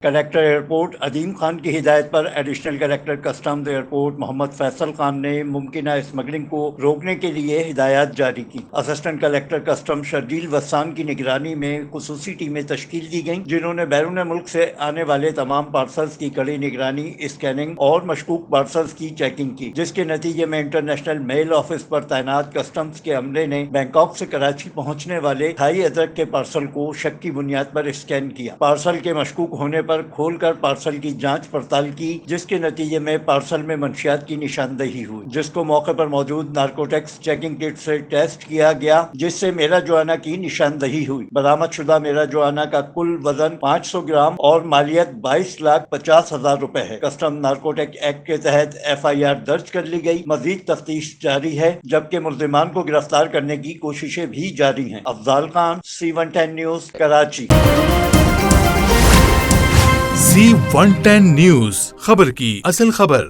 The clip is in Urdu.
کلیکٹر ایئرپورٹ عظیم خان کی ہدایت پر ایڈیشنل کلیکٹر کسٹمز ایئرپورٹ محمد فیصل خان نے ممکنہ اسمگلنگ کو روکنے کے لیے ہدایات جاری کی۔ اسسٹنٹ کلیکٹر کسٹم شرجیل وسان کی نگرانی میں خصوصی ٹیمیں تشکیل دی گئیں، جنہوں نے بیرون ملک سے آنے والے تمام پارسلز کی کڑی نگرانی، اسکیننگ اور مشکوک پارسلز کی چیکنگ کی، جس کے نتیجے میں انٹرنیشنل میل آفس پر تعینات کسٹمز کے عملے نے بینکاک سے کراچی پہنچنے والے تھائی ادرک کے پارسل کو شک کی بنیاد پر اسکین کیا۔ پارسل کے مشکوک ہونے پر کھول کر پارسل کی جانچ پڑتال کی، جس کے نتیجے میں پارسل میں منشیات کی نشاندہی ہوئی، جس کو موقع پر موجود نارکوٹکس چیکنگ کٹ سے ٹیسٹ کیا گیا، جس سے میراجوانا کی نشاندہی ہوئی۔ برآمد شدہ میراجوانا کا کل وزن 500 گرام اور مالیت 22,50,000 روپے ہے۔ کسٹم نارکوٹک ایکٹ کے تحت FIR درج کر لی گئی، مزید تفتیش جاری ہے، جبکہ ملزمان کو گرفتار کرنے کی کوششیں بھی جاری ہیں۔ Afzal Khan, C110 news, Karachi. C110 news, خبر کی اصل خبر۔